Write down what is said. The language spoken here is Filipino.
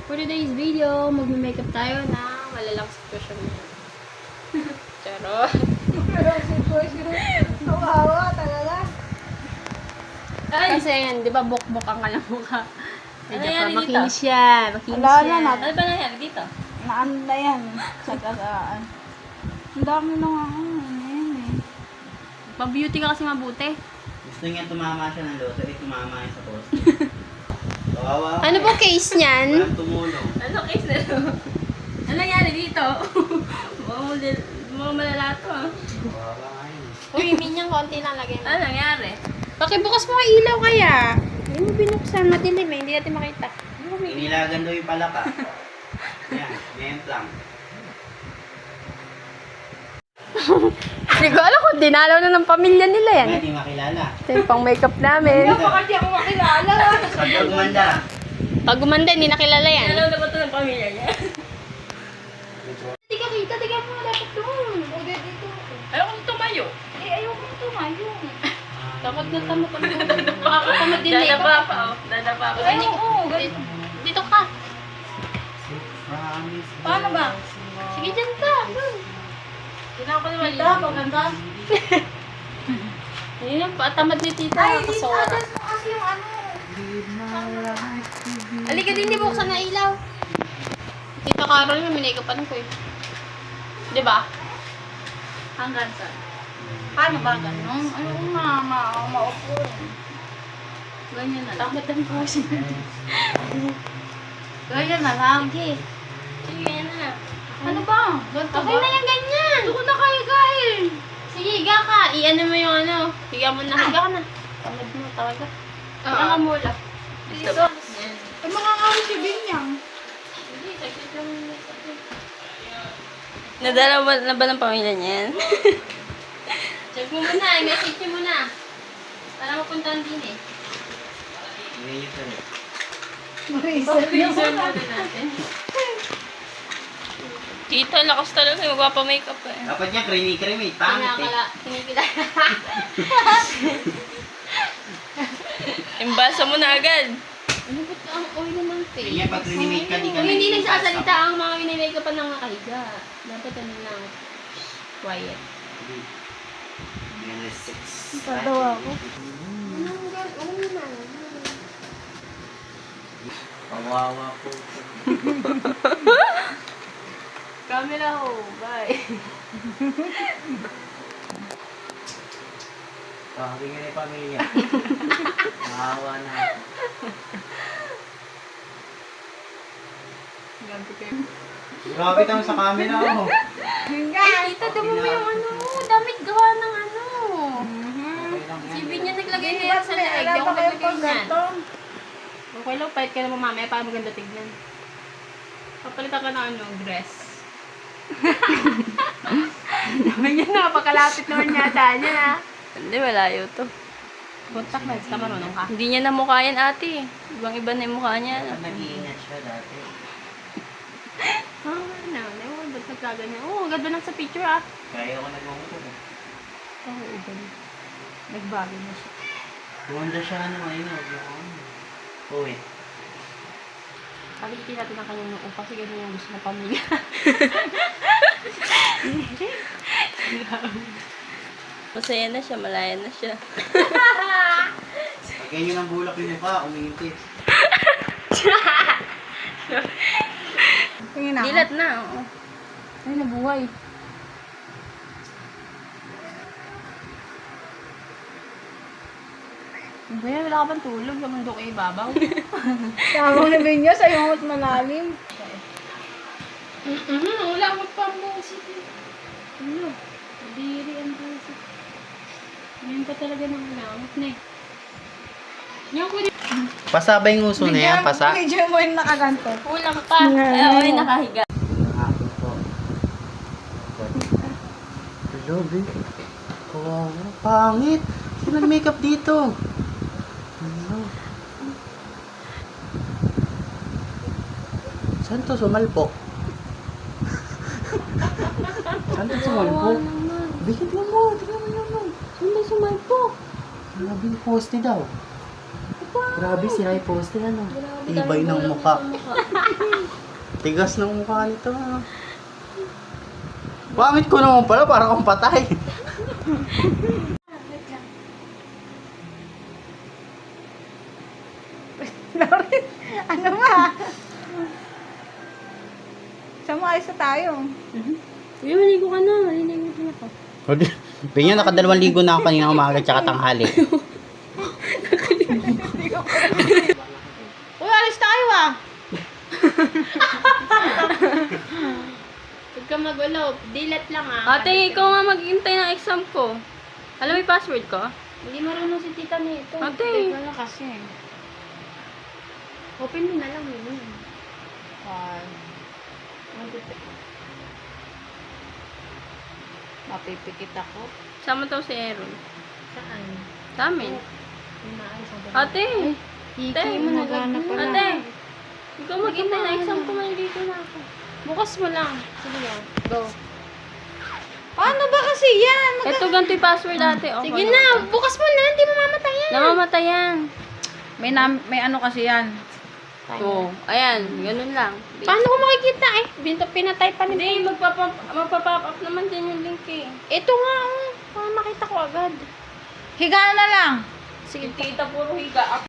For today's video, magme-makeup tayo na malalang sitwasyon mo. Charot. Malalang sitwasyon. Kawawa talaga. Ay! Kasi yan, di ba bukbukan ka ng mukha? Ano nangyari dito? Makinis yan. Makinis Wala yan. na, Ano ba nangyari dito? Naan na yan. Sa tagaan. Ang dami na nga ako. Pa-beauty ka kasi mabuti. Gusto niya tumama siya ng loto, tumama siya sa post. Kawawa. Ano po case niyan? Walang tumulong. Ano case na ito? Ano nangyari dito? Mga malala to ah. Kawawa nga yun. Uy, minyan konti lang lagyan mo. Ano nangyari? Pakibukas mo ang ilaw kaya. Hindi mo binuksan. Madilim eh. Hindi natin makita. Inilagan daw yung palaka. Yan, ngayon lang. Hindi ko alam kung dinalaw na ng pamilya nila yan. Hindi makilala. Ito yung pang makeup namin. Baka di ako makilala. Sa gumanda. Pag gumanda, hindi nakilala yan. Alam na ba ito ng pamilya niya? Hindi ka kita. Tignan mo dapat doon. O, dito. Ayoko nang tumayo. Eh, ayoko na tumayo. Tamad na tamad. Makakatamad din makeup. Dadapa pa oh. Dadapa pa. Ay, oo. Ganito. Dito ka. Paano ba? Sige, dyan ka. Kailangan ko naman Dito, paganda. Ayun yung tamad ni tita. Ay, dito. Kasora. Adas mo kasi yung ano. Halika din, di buksan na ilaw. Tita Carol yung minakapan ko eh. Di ba? Hanggang saan? Paano ba ganun? Ano kung maupo? Ganyan na lang. Tamad ang pusin. Ganyan na lang. Sige. Sige na. Ano ba? Ganito Okay ba? na yan, ganyan. Gusto ko na kayo guys. Sige, higa ka. I-ano mo yung ano. Higa mo na. Higa ka na. Tamad mo. Tawag ka. Higa ka mula. Dito. Ay, mga ngawin si Binyang. Hindi, saglit lang yung makeup mo. Nadala ba na ba ng pamilya niya yan? Check mo muna. I-message mo muna. Para mapuntahan din eh. Hindi niyo ito rin. Freezer muna natin. Tita, lakas talaga. Magpapamakeup pa eh. Dapat niya creamy-creamy. Pangit eh. Kinikila. Imbasa mo na agad. Ano ba't ang oil naman face? Hindi niya pag creamy ka, di ka Hindi nagiging nagsasalita ang mga winimake pa ng nakahiga. Dapat ano lang. Quiet. Yan is 6. Padawa ako. Anong gano'n na? Kawawa po. Camera ho. Bye. Sabi nga yung pamilya. Kawawa na. Gabi kayo. Grabe tayo sa camera oh. Ay, tita, damo mo yung ano. Damit gawa ng ano. Okay lang Si yan. Vin yung naglagay na yan sa leeg. Di ako naglagay niyan. Okay lang, pahit ka naman mamaya para maganda tignan. Papalitan ka ng ano, dress. Yan na, pagkalapit naman yata niya na. Hindi, malayo to. Contact lens ka, marunong ka. Hindi niya na mukha yan ate. Ibang-iba na yung mukha niya. Nag-iingat siya dati. Ewan, ba't nagkaganyan? Oo, ang ganda lang sa picture ah. Kaya ako nag-uungkod eh. Oo, ganda. Nagbago na siya. Tumanda siya ano ngayon. Uwi. Palitin natin ang kanyang noo kasi ganyan yung gusto ng pamilya. Masaya na siya, malaya na siya. Pag ganyan ang bulak yung mukha, umiintip. Tingin ako. Dilat na, oo. Ay, nabuhay. Ano ba yan? Wala ka bang tulog? Gamando kayo ibabaw? Tama na Binya, sa'yo mas malalim. Wala mo pa music. Ano? Diri ang music. Ngayon pa talaga ng langot na eh. Yan ko rin. Pasabay yung uso na yan, pasa. Medyo mo yung nakaganto. Kulang pa. Ay, oo, ay, nakahiga. Hapon po. Hello, babe. Kawawa. Pangit. Sino nag-makeup dito? Ano? Saan to sumalpok? Saan to sumalpok? Tingnan mo yun. Saan ba sumalpok? Grabe yung poste daw. Grabe, sira yung poste ano. Grabe, Tibay dami ng bulak mukha. sa mukha. Tigas ng mukha nito. Pamit ko naman pala para akong patay. Lauren, ano ba? Sama ayos na tayo. Uy, maligo ka na. Maliligo ka na ako. Pinyo, nakadalawang ligo na ako kanina umaga tsaka tanghali. Uy, alis tayo ah. Huwag ka magulo. Dilat lang ah. Ate, ikaw nga maghintay ng exam ko. Alam mo yung password ko? Hindi marunong si tita nito. Ate. Wala kasi. Open mo na lang yun. Mapipikit ako. Sama daw si Aaron. Saan? Sa amin. May maayos ang Ate! Hiki mo na gana pala. Ate! Ikaw maghintay ng exam ko. Maliligo na ako. Bukas mo lang. Sige yan. Go. Paano ba kasi yan? Ito, ganito yung password ate. Oh, Sige na. Bukas mo na. Hindi mo mamatayan. Namamatay yan. May ano kasi yan. Oo. Ayan. Ganun lang. Paano ko makikita eh? Pinatay pa ni Hindi, magpapop up naman din yung link eh. Ito nga oh. Para makita ko agad. Higa na lang. Sige, tita, puro higa.